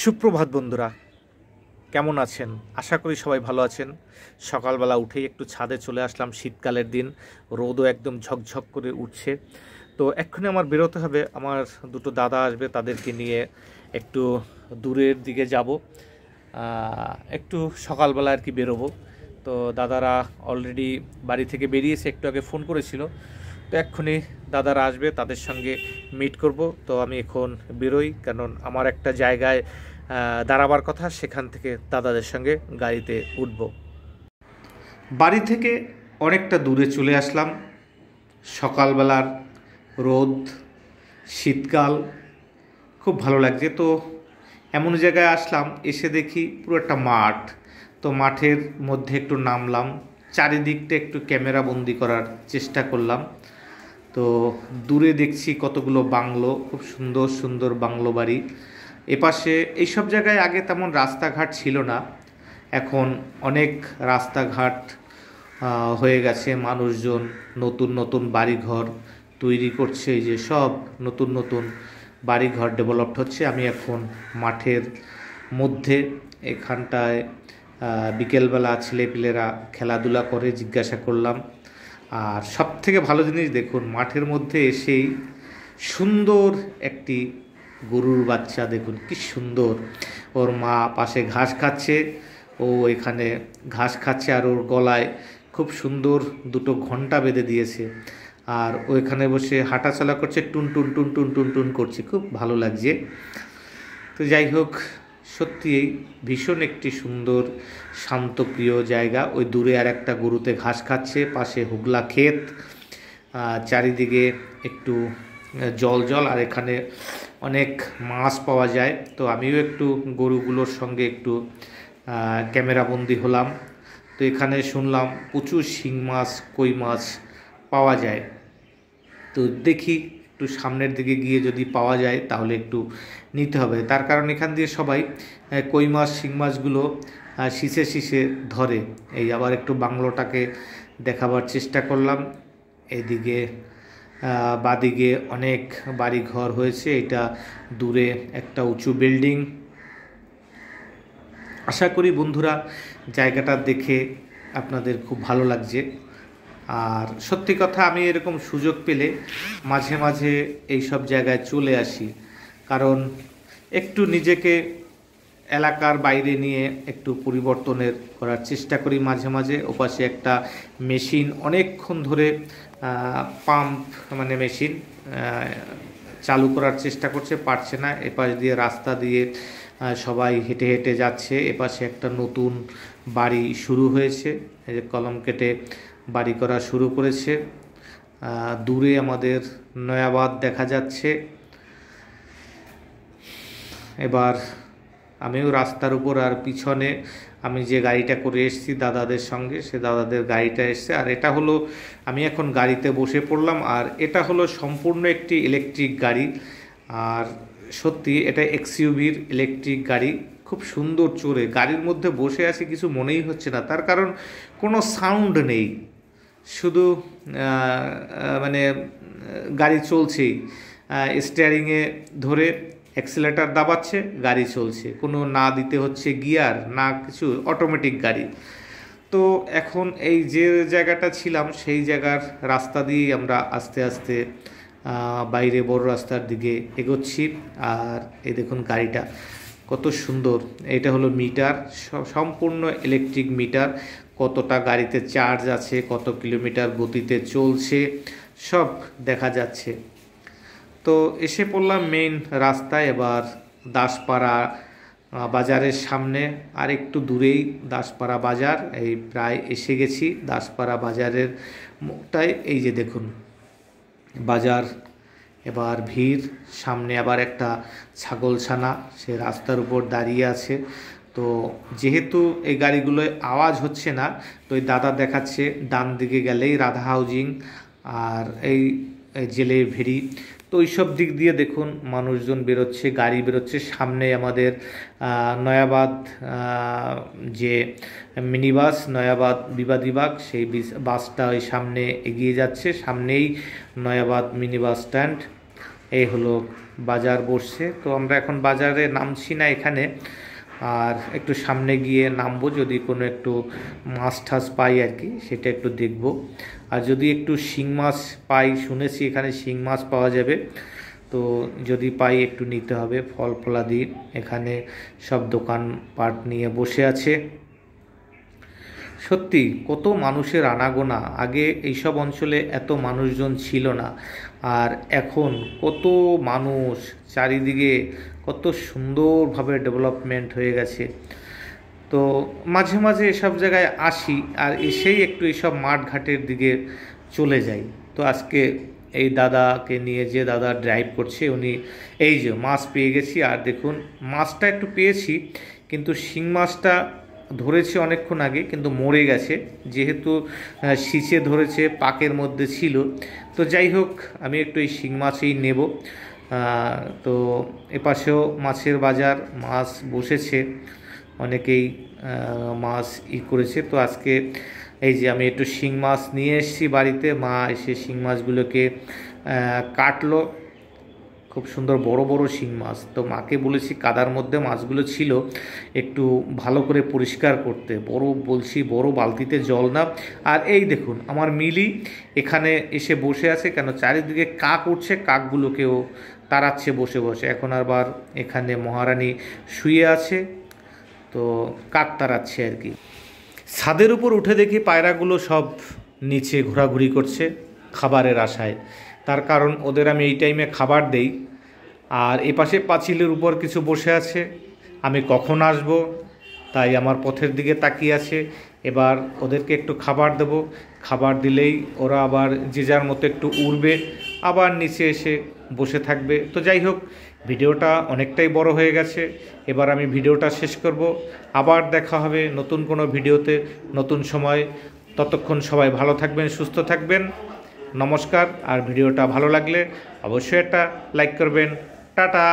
সুপ্রভাত বন্ধুরা, কেমন আছেন? আশা করি সবাই ভালো আছেন। সকালবেলা উঠেই একটু ছাদে চলে আসলাম। শীতকালের দিন, রোদও একদম ঝকঝক করে উঠছে। তো এক্ষুনি আমার বেরোতে হবে। আমার দুটো দাদা আসবে, তাদেরকে নিয়ে একটু দূরের দিকে যাব। একটু সকালবেলা আর কি বেরোবো। তো দাদারা অলরেডি বাড়ি থেকে বেরিয়েছে, একটু আগে ফোন করেছিল। তো এক্ষুনি দাদারা আসবে, তাদের সঙ্গে মিট করব। তো আমি এখন বেরোই, কারণ আমার একটা জায়গায় দাঁড়াবার কথা, সেখান থেকে দাদাদের সঙ্গে গাড়িতে উঠব। বাড়ি থেকে অনেকটা দূরে চলে আসলাম। সকালবেলার রোদ, শীতকাল, খুব ভালো লাগছে। তো এমন জায়গায় আসলাম, এসে দেখি পুরো একটা মাঠ। তো মাঠের মধ্যে একটু নামলাম, চারিদিকটা একটু ক্যামেরা বন্দি করার চেষ্টা করলাম। তো দূরে দেখছি কতগুলো বাংলো, খুব সুন্দর সুন্দর বাংলো বাড়ি। এপাশে এইসব জায়গায় আগে তেমন রাস্তাঘাট ছিল না, এখন অনেক রাস্তাঘাট হয়ে গেছে। মানুষজন নতুন নতুন বাড়িঘর তৈরি করছে, এই যে সব নতুন নতুন বাড়িঘর ডেভেলপড হচ্ছে। আমি এখন মাঠের মধ্যে, এখানটায় বিকেলবেলা ছেলেপিলেরা খেলাধুলা করে, জিজ্ঞাসা করলাম। আর সব থেকে ভালো জিনিস দেখুন, মাঠের মধ্যে এসেই সুন্দর একটি গরুর বাচ্চা, দেখুন কি সুন্দর। ওর মা পাশে ঘাস খাচ্ছে, ও এখানে ঘাস খাচ্ছে, আর ওর গলায় খুব সুন্দর দুটো ঘন্টা বেঁধে দিয়েছে। আর ও এখানে বসে হাঁটাচলা করছে, টুন টুন টুন টুন টুন টুন করছে, খুব ভালো লাগছে। তো যাই হোক, সত্যিই ভীষণ একটি সুন্দর শান্তপ্রিয় জায়গা। ওই দূরে আর একটা গরুতে ঘাস খাচ্ছে, পাশে হুগলা ক্ষেত, চারিদিকে একটু জল জল, আর এখানে অনেক মাছ পাওয়া যায়। তো আমিও একটু গরুগুলোর সঙ্গে একটু ক্যামেরাবন্দি হলাম। তো এখানে শুনলাম প্রচুর শিং মাছ, কই মাছ পাওয়া যায়। তো দেখি একটু সামনের দিকে গিয়ে যদি পাওয়া যায় তাহলে একটু নিতে হবে। তার কারণ এখান দিয়ে সবাই কই মাছ, শিং মাছগুলো শীষে শীষে ধরে। এই আবার একটু বাংলোটাকে দেখাবার চেষ্টা করলাম। এদিকে বাদিকে অনেক বাড়ি ঘর হয়েছে, এটা দূরে একটা উঁচু বিল্ডিং। আশা করি বন্ধুরা জায়গাটা দেখে আপনাদের খুব ভালো লাগছে। আর সত্যি কথা, আমি এরকম সুযোগ পেলে মাঝে মাঝে এই সব জায়গায় চলে আসি, কারণ একটু নিজেকে এলাকার বাইরে নিয়ে একটু পরিবর্তনের করার চেষ্টা করি মাঝে মাঝে। ওপাশে একটা মেশিন অনেকক্ষণ ধরে পাম্প মানে মেশিন চালু করার চেষ্টা করছে, পারছে না। এপাশ দিয়ে রাস্তা দিয়ে সবাই হেঁটে হেঁটে যাচ্ছে। এপাশে একটা নতুন বাড়ি শুরু হয়েছে, এই যে কলম কেটে বাড়ি করা শুরু করেছে। দূরে আমাদের নয়াবাদ দেখা যাচ্ছে। এবার আমিও রাস্তার উপর, আর পিছনে আমি যে গাড়িটা করে এসেছি দাদাদের সঙ্গে, সে দাদাদের গাড়িটা এসছে। আর এটা হলো, আমি এখন গাড়িতে বসে পড়লাম, আর এটা হলো সম্পূর্ণ একটি ইলেকট্রিক গাড়ি। আর সত্যি এটা এক্সইউভির ইলেকট্রিক গাড়ি, খুব সুন্দর চড়ে। গাড়ির মধ্যে বসে আছি, কিছু মনেই হচ্ছে না, তার কারণ কোনো সাউন্ড নেই, শুধু মানে গাড়ি চলছেই। স্টিয়ারিংয়ে ধরে অ্যাক্সিলারেটর দাবাচ্ছে, গাড়ি চলছে, কোনো না দিতে হচ্ছে গিয়ার না কিছু, অটোমেটিক গাড়ি। তো এখন এই যে জায়গাটা ছিলাম, সেই জায়গার রাস্তা দিয়েই আমরা আস্তে আস্তে বাইরে বড় রাস্তার দিকে এগোচ্ছি। আর এই দেখুন গাড়িটা কত সুন্দর। এটা হলো মিটার, সম্পূর্ণ ইলেকট্রিক মিটার। কতটা গাড়িতে চার্জ আছে, কত কিলোমিটার গতিতে চলছে, সব দেখা যাচ্ছে। তো এসে পড়লাম মেইন রাস্তায়। এবার দাসপাড়া বাজারের সামনে, আর একটু দূরেই দাসপাড়া বাজার। এই প্রায় এসে গেছি দাসপাড়া বাজারের মুখটায়। এই যে দেখুন বাজার, এবার ভিড়। সামনে আবার একটা ছাগলছানা, সে রাস্তার উপর দাঁড়িয়ে আছে। তো যেহেতু এই গাড়িগুলোয় আওয়াজ হচ্ছে না, তো এই দাদা দেখাচ্ছে ডান দিকে গেলেই রাধা হাউজিং আর এই জেলে ভেরি। তো ওইসব দিক দিয়ে দেখুন মানুষজন বেরোচ্ছে, গাড়ি বেরোচ্ছে। সামনে আমাদের নয়াবাদ যে মিনি বাস, নয়াবাদ বিবাদীবাগ, সেই বাসটা ওই সামনে এগিয়ে যাচ্ছে। সামনেই নয়াবাদ মিনি বাস স্ট্যান্ড। এই হলো বাজার বসছে। তো আমরা এখন বাজারে নামছি না এখানে, আর একটু সামনে গিয়ে নামবো, যদি কোনো একটু মাছ ঠাস পাই আর কি সেটা একটু দেখব। আর যদি একটু শিং মাছ পাই, শুনেছি এখানে শিং মাছ পাওয়া যাবে, তো যদি পাই একটু নিতে হবে। ফল ফলাদি এখানে সব দোকানপাট নিয়ে বসে আছে। সত্যি কত মানুষের আনাগোনা, আগে এইসব অঞ্চলে এত মানুষজন ছিল না, আর এখন কত মানুষ, চারিদিকে কত সুন্দরভাবে ডেভেলপমেন্ট হয়ে গেছে। তো মাঝে মাঝে এসব জায়গায় আসি, আর এসেই একটু এইসব মাঠঘাটের দিকে চলে যাই। তো আজকে এই দাদাকে নিয়ে, যে দাদা ড্রাইভ করছে, উনি এই যে মাছ পেয়ে গেছি। আর দেখুন মাছটা একটু পেয়েছি, কিন্তু শিং মাছটা ধরেছে অনেকক্ষণ আগে, কিন্তু মরে গেছে, যেহেতু সিঁচে ধরেছে, পাকের মধ্যে ছিল। তো যাই হোক, আমি একটু এই শিং মাছই নেব। তো এপাশেও মাছের বাজার, মাছ বসেছে, অনেকেই মাছ করেছে। তো আজকে এই যে আমি একটু শিং মাছ নিয়ে এসেছি বাড়িতে, মা এসে শিং মাছগুলোকে কাটলো, খুব সুন্দর বড় বড় শিং মাছ। তো মাকে বলেছি কাদার মধ্যে মাছগুলো ছিল একটু ভালো করে পরিষ্কার করতে, বড় বালতিতে জল না। আর এই দেখুন আমার মিলি এখানে এসে বসে আছে, কেন চারিদিকে কাক উঠছে, কাকগুলোকেও তাড়াচ্ছে বসে বসে। এখন আবার এখানে মহারানী শুয়ে আছে, তো কাক তাড়াচ্ছে আর কি। ছাদের উপর উঠে দেখি পায়রাগুলো সব নিচে ঘোরাঘুরি করছে খাবারের আশায়। তার কারণ ওদের আমি এই টাইমে খাবার দেই। আর এপাশে পাঁচিলের উপর কিছু বসে আছে, আমি কখন আসব তাই আমার পথের দিকে তাকিয়ে আছে। এবার ওদেরকে একটু খাবার দেব, খাবার দিলেই ওরা আবার যে যার মতো একটু উড়বে, আবার নিচে এসে বসে থাকবে। তো যাই হোক, ভিডিওটা অনেকটাই বড় হয়ে গেছে, এবার আমি ভিডিওটা শেষ করব। আবার দেখা হবে নতুন কোনো ভিডিওতে, নতুন সময়। ততক্ষণ সবাই ভালো থাকবেন, সুস্থ থাকবেন। নমস্কার। আর ভিডিওটা ভালো লাগলে অবশ্যই একটা লাইক করবেন। টাটা।